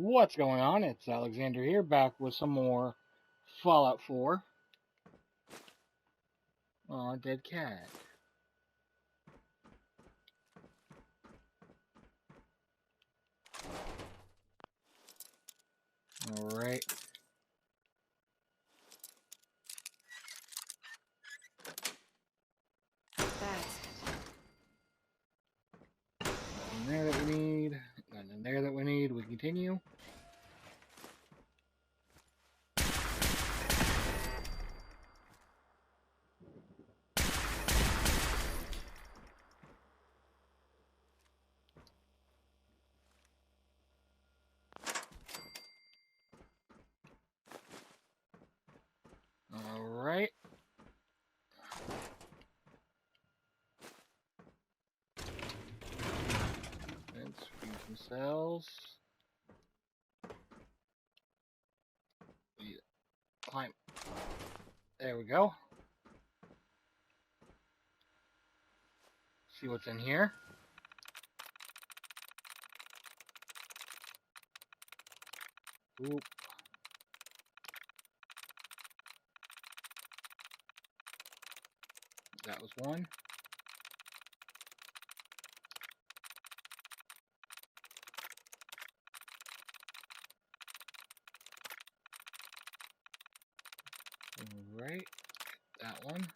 What's going on? It's Alexander here, back with some more Fallout 4. Aw, dead cat. Alright. Nothing there that we need. Nothing there that we need. We continue. Alright. Let's feed some cells. Climb. There we go. See what's in here. Oop. That was one. Alright. That one. There's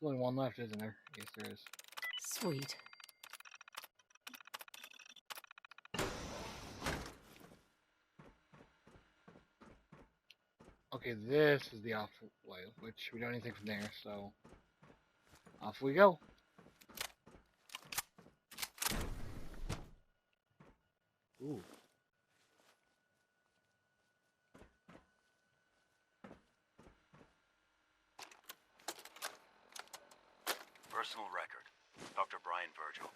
only one left, isn't there? Yes, there is. Sweet. Okay, this is the off way, which we don't need anything from there, so off we go. Ooh. Personal record, Dr. Brian Virgil.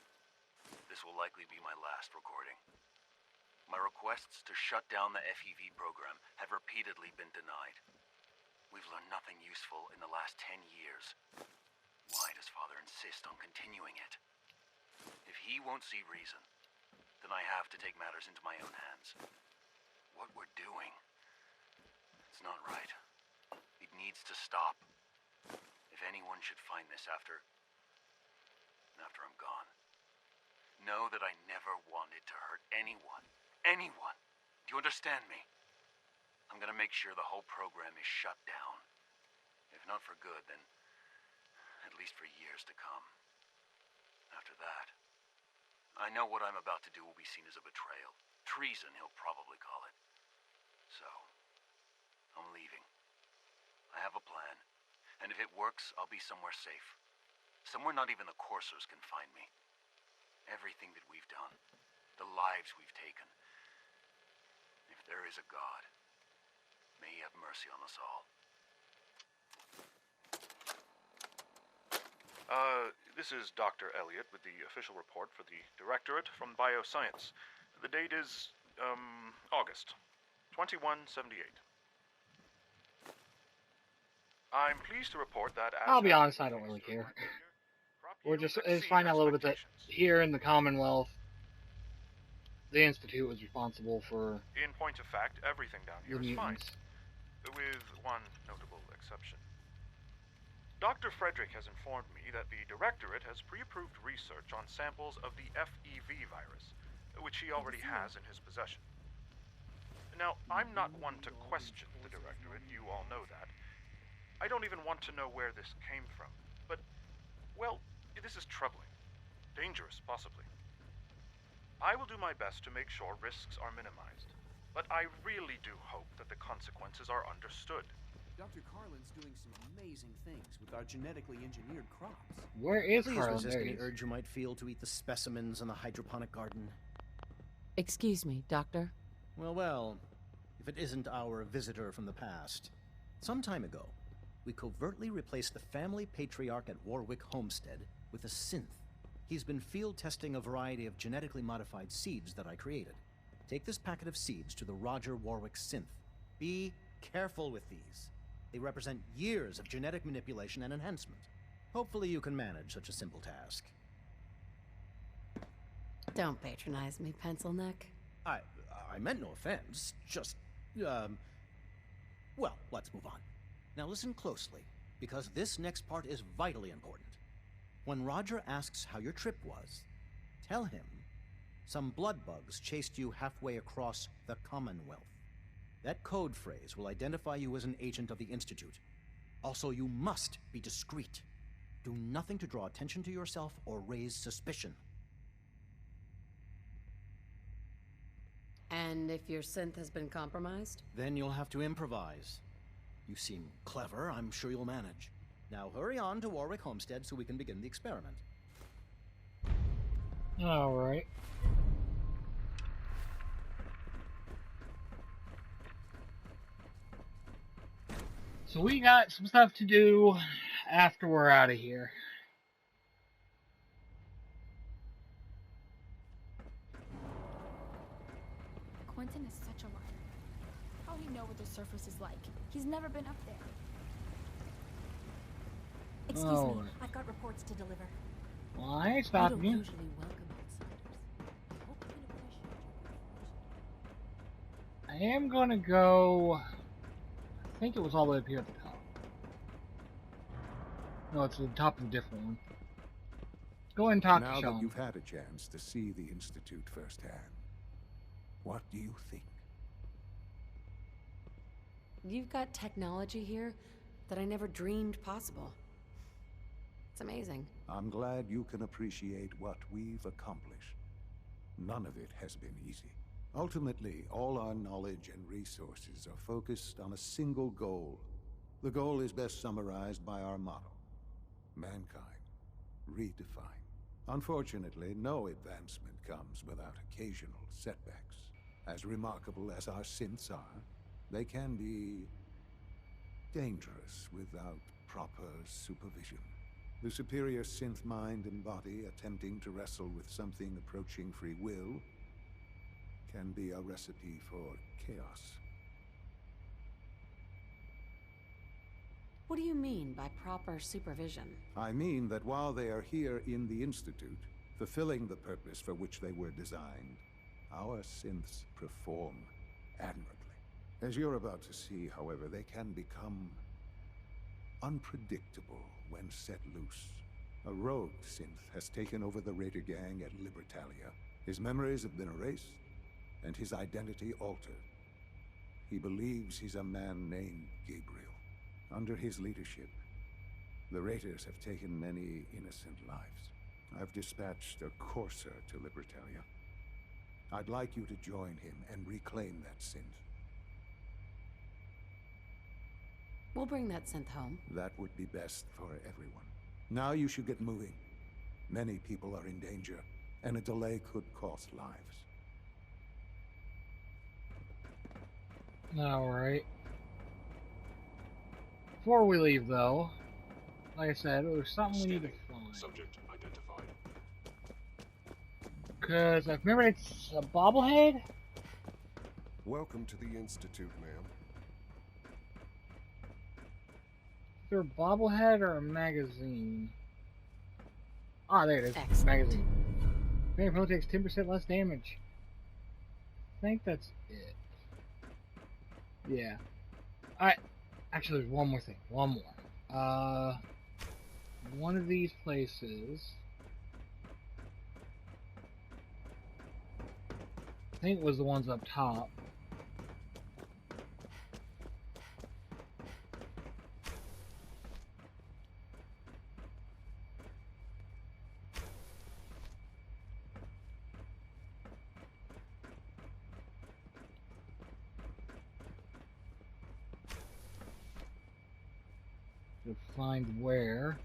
This will likely be my last recording. My requests to shut down the FEV program have repeatedly been denied. We've learned nothing useful in the last 10 years. Why does Father insist on continuing it? If he won't see reason, then I have to take matters into my own hands. What we're doing, it's not right. It needs to stop. If anyone should find this after I'm gone, know that I never wanted to hurt anyone. Anyone! Do you understand me? I'm gonna make sure the whole program is shut down. If not for good, then at least for years to come. After that, I know what I'm about to do will be seen as a betrayal. Treason, he'll probably call it. So, I'm leaving. I have a plan, and if it works, I'll be somewhere safe. Somewhere not even the Coursers can find me. Everything that we've done, the lives we've taken. If there is a God, may he have mercy on us all. This is Dr. Elliot with the official report for the Directorate from Bioscience. The date is, August 2178. I'm pleased to report that as I'll be honest, I don't really care. We're just find out a little bit that here in the Commonwealth, the Institute was responsible for in point of fact, everything down here the is fine, mutants. with one notable exception. Dr. Frederick has informed me that the Directorate has pre-approved research on samples of the FEV virus, which he already has in his possession. Now, I'm not one to question the Directorate, you all know that. I don't even want to know where this came from, but, well, this is troubling. Dangerous, possibly. I will do my best to make sure risks are minimized, but I really do hope that the consequences are understood. Dr. Carlin's doing some amazing things with our genetically engineered crops. Where is Please Carlin? resist There any he is. urge you might feel to eat the specimens in the hydroponic garden. Excuse me, Doctor. Well, if it isn't our visitor from the past. Some time ago, we covertly replaced the family patriarch at Warwick Homestead with a synth. He's been field testing a variety of genetically modified seeds that I created. Take this packet of seeds to the Roger Warwick synth. Be careful with these. They represent years of genetic manipulation and enhancement. Hopefully you can manage such a simple task. Don't patronize me, Pencil Neck. I meant no offense. Just, well, let's move on. Now listen closely, because this next part is vitally important. When Roger asks how your trip was, tell him some blood bugs chased you halfway across the Commonwealth. That code phrase will identify you as an agent of the Institute. Also, you must be discreet. Do nothing to draw attention to yourself or raise suspicion. And if your synth has been compromised? Then you'll have to improvise. You seem clever. I'm sure you'll manage. Now hurry on to Warwick Homestead so we can begin the experiment. Alright. So we got some stuff to do after we're out of here. Quentin is such a liar. How'd he know what the surface is like? He's never been up there. Excuse me, I've got reports to deliver. Well, I ain't We stopping don't you. usually welcome outsiders. I hope you can appreciate your I am gonna go. I think it was all the way up here at the top. No, it's the top of a different one. Go ahead and talk Now to that Sean. you've had a chance to see the Institute firsthand, what do you think? You've got technology here that I never dreamed possible. It's amazing. I'm glad you can appreciate what we've accomplished. None of it has been easy. Ultimately, all our knowledge and resources are focused on a single goal. The goal is best summarized by our motto: mankind, redefined. Unfortunately, no advancement comes without occasional setbacks. As remarkable as our synths are, they can be dangerous without proper supervision. The superior synth mind and body attempting to wrestle with something approaching free will can be a recipe for chaos. What do you mean by proper supervision? I mean that while they are here in the Institute, fulfilling the purpose for which they were designed, our synths perform admirably. As you're about to see, however, they can become unpredictable when set loose. A rogue synth has taken over the Raider gang at Libertalia. His memories have been erased, and his identity altered. He believes he's a man named Gabriel. Under his leadership, the Raiders have taken many innocent lives. I've dispatched a courser to Libertalia. I'd like you to join him and reclaim that synth. We'll bring that synth home. That would be best for everyone. Now you should get moving. Many people are in danger, and a delay could cost lives. Alright. Before we leave, though, like I said, there's something we need to find. Subject identified. Because I remember it's a bobblehead? Welcome to the Institute, ma'am. Is there a bobblehead or a magazine? Ah, there it is. Excellent. Magazine. Very probably takes 10% less damage. I think that's it. Yeah. Alright. Actually, there's one more thing. One more. One of these places. I think it was the ones up top. To find where.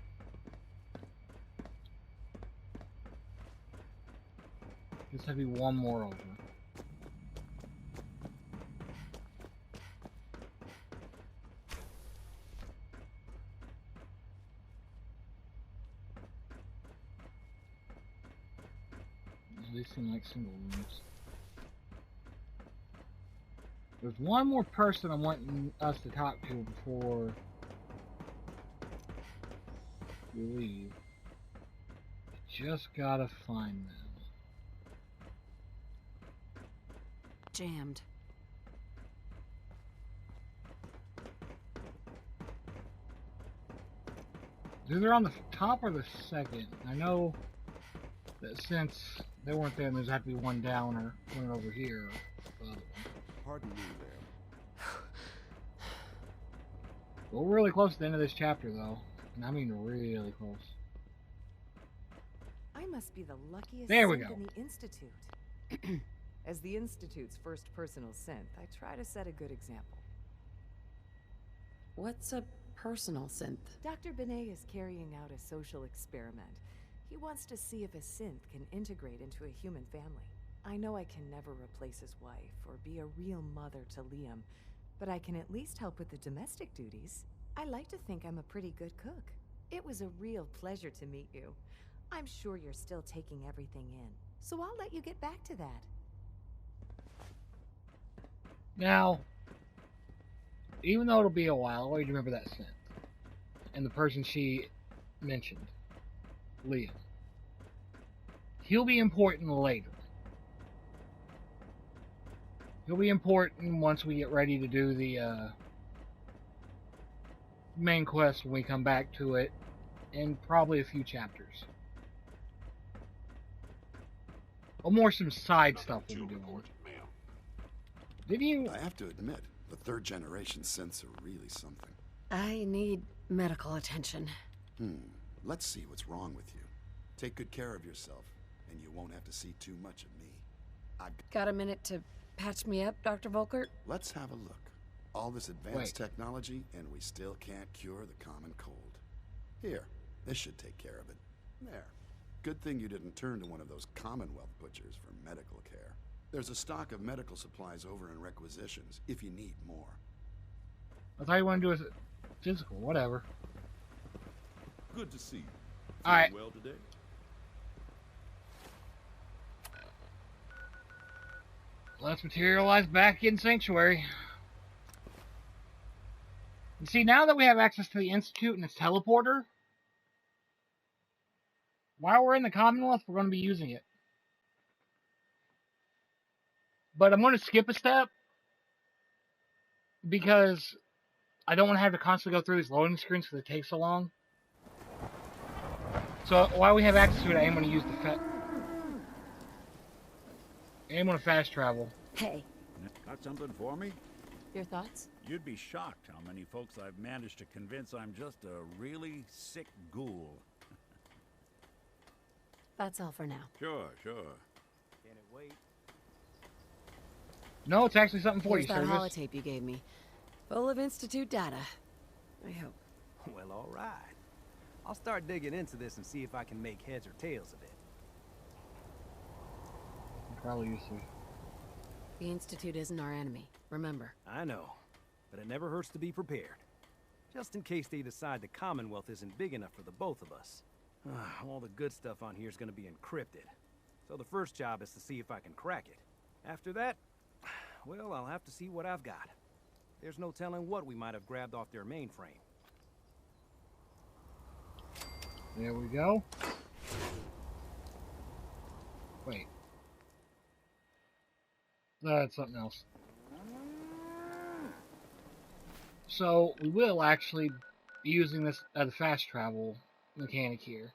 This might be one more over. These seem like single rooms. There's one more person I want us to talk to before we leave. Just gotta find them. jammed. Is either on the top or the second? I know that since they weren't there, there's had to be one down or one over here. Pardon me, ma'am. We're really close to the end of this chapter, though. And I mean really close. I must be the luckiest There we synth go. in the Institute. As the Institute's first personal synth, I try to set a good example. What's a personal synth? Dr. Benet is carrying out a social experiment. He wants to see if a synth can integrate into a human family. I know I can never replace his wife or be a real mother to Liam, but I can at least help with the domestic duties. I like to think I'm a pretty good cook. It was a real pleasure to meet you. I'm sure you're still taking everything in, so I'll let you get back to that. Now, even though it'll be a while, I always remember that synth. And the person she mentioned, Liam. He'll be important later. He'll be important once we get ready to do the main quest when we come back to it in probably a few chapters. Or more some side stuff we'll be doing. Did you? I have to admit, the third generation synths are really something. I need medical attention. Let's see what's wrong with you. Take good care of yourself, and you won't have to see too much of me. Got a minute to patch me up, Dr. Volkert? Let's have a look. All this advanced technology, and we still can't cure the common cold. Here, this should take care of it. There. Good thing you didn't turn to one of those Commonwealth butchers for medical care. There's a stock of medical supplies over in Requisitions, if you need more. I thought you wanted to do a physical, whatever. Good to see you. Alright. Well today? Let's materialize back in Sanctuary. You see, now that we have access to the Institute and its teleporter, while we're in the Commonwealth, we're going to be using it. But I'm going to skip a step because I don't want to have to constantly go through these loading screens because it takes so long. So while we have access to it, I am going to use the fast travel. Hey. Got something for me? Your thoughts? You'd be shocked how many folks I've managed to convince I'm just a really sick ghoul. That's all for now. Sure. Can it wait? No, it's actually something for Here's you, that Service. holotape you gave me. Full of Institute data. I hope. Well, all right. I'll start digging into this and see if I can make heads or tails of it. Probably used to. The Institute isn't our enemy, remember. I know, but it never hurts to be prepared. Just in case they decide the Commonwealth isn't big enough for the both of us. All the good stuff on here is going to be encrypted. So the first job is to see if I can crack it. After that, well, I'll have to see what I've got. There's no telling what we might have grabbed off their mainframe. There we go. Wait. That's something else. So, we will actually be using this the fast travel mechanic here.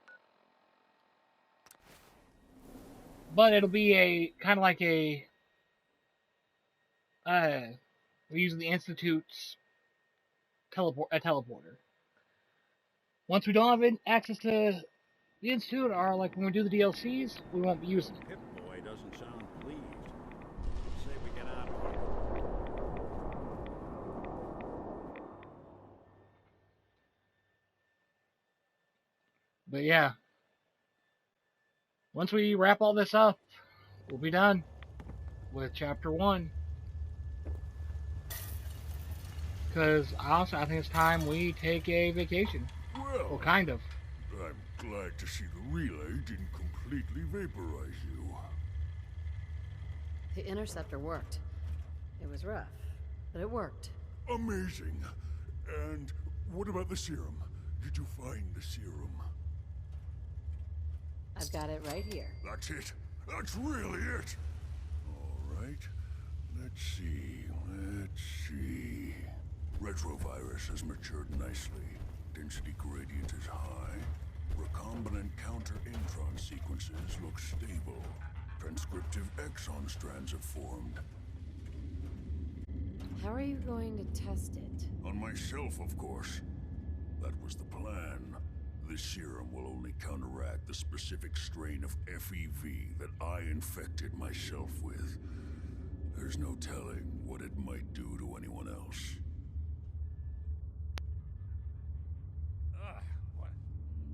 But it'll be a kind of like a we're using the Institute's teleporter. Once we don't have access to the Institute, or like when we do the DLCs, we won't be using it. Pip-Boy doesn't sound pleased. Say we get out of here. But yeah, once we wrap all this up, we'll be done with Chapter 1. Because honestly, I think it's time we take a vacation. Well, kind of. I'm glad to see the relay didn't completely vaporize you. The interceptor worked. It was rough, but it worked. Amazing. And what about the serum? Did you find the serum? I've got it right here. That's it. That's really it. All right. Let's see. Retrovirus has matured nicely. Density gradient is high. Recombinant counter-intron sequences look stable. Transcriptive exon strands have formed. How are you going to test it? On myself, of course. That was the plan. This serum will only counteract the specific strain of FEV that I infected myself with. There's no telling what it might do to anyone else. Ugh, what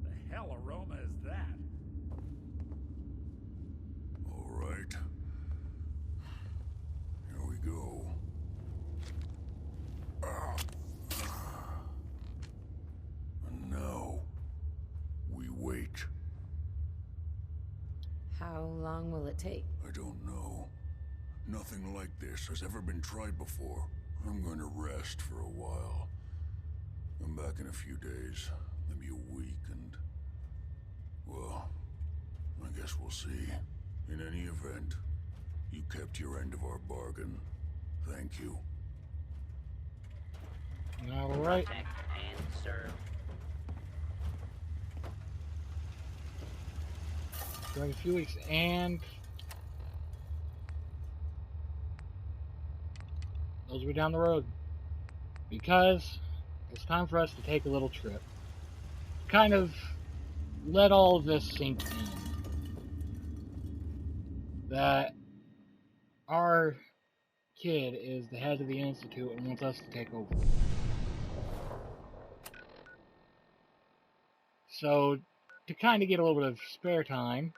the hell aroma is that? All right. Here we go. And now, we wait. How long will it take? I don't know. Nothing like this has ever been tried before. I'm going to rest for a while. I'm back in a few days, maybe a week, and... well, I guess we'll see. In any event, you kept your end of our bargain. Thank you. All right. And serve. During a few weeks, and those will be down the road, because it's time for us to take a little trip. Kind of let all of this sink in. That our kid is the head of the Institute and wants us to take over. So, to kind of get a little bit of spare time,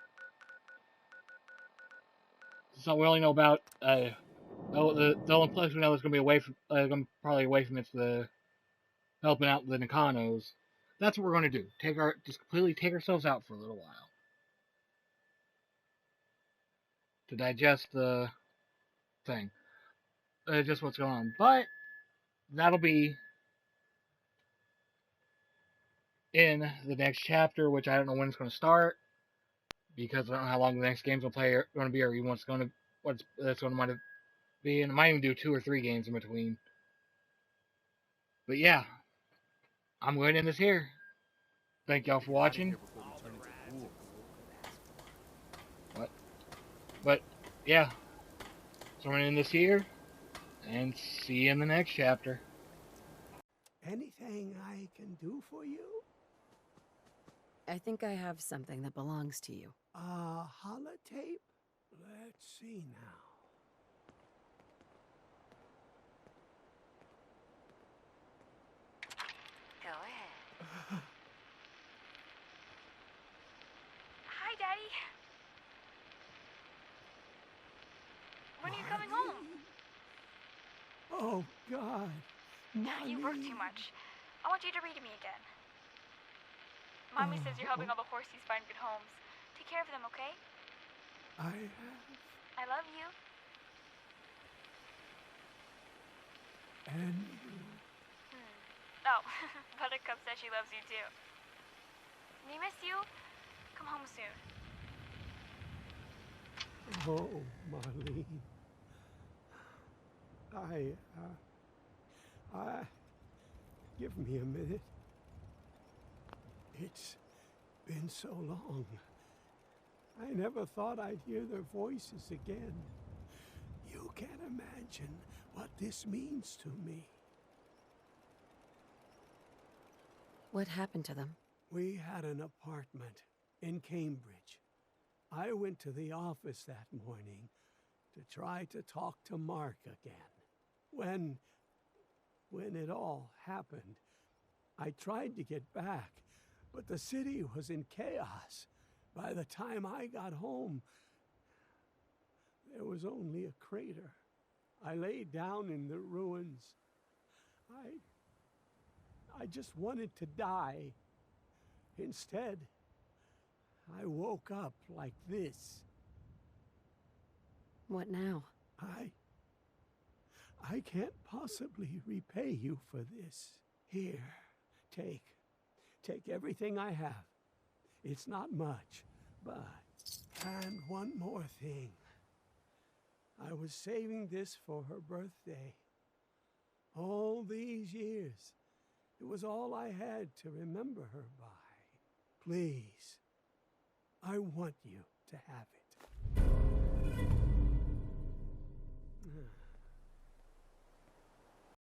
so we only know about the only place we know is going to be away from probably away from it's the helping out the Nakanos. That's what we're going to do. Just completely take ourselves out for a little while to digest the thing, just what's going on. But that'll be in the next chapter, which I don't know when it's going to start, because I don't know how long the next games will play are going to be, or even what's going to be, and I might even do 2 or 3 games in between. But yeah, I'm going to end this here. Thank y'all for watching. What? But yeah, so I'm going to end this here, and see you in the next chapter. Anything I can do for you? I think I have something that belongs to you. Holotape? Let's see now. Go ahead. Hi, Daddy. When are you coming home? Oh, God. You work too much. I want you to read to me again. Mommy says you're helping all the horsies find good homes. Take care of them, okay? I have. I love you. And you. Oh, Buttercup says she loves you too. We miss you. Come home soon. Oh, Marlene. Give me a minute. It's been so long. I never thought I'd hear their voices again. You can't imagine what this means to me. What happened to them? We had an apartment in Cambridge. I went to the office that morning to try to talk to Mark again. When it all happened, I tried to get back, but the city was in chaos. By the time I got home, there was only a crater. I lay down in the ruins. I just wanted to die. Instead, I woke up like this. What now? I can't possibly repay you for this. Here, take everything I have. It's not much, but... And one more thing. I was saving this for her birthday. All these years, it was all I had to remember her by. Please, I want you to have it.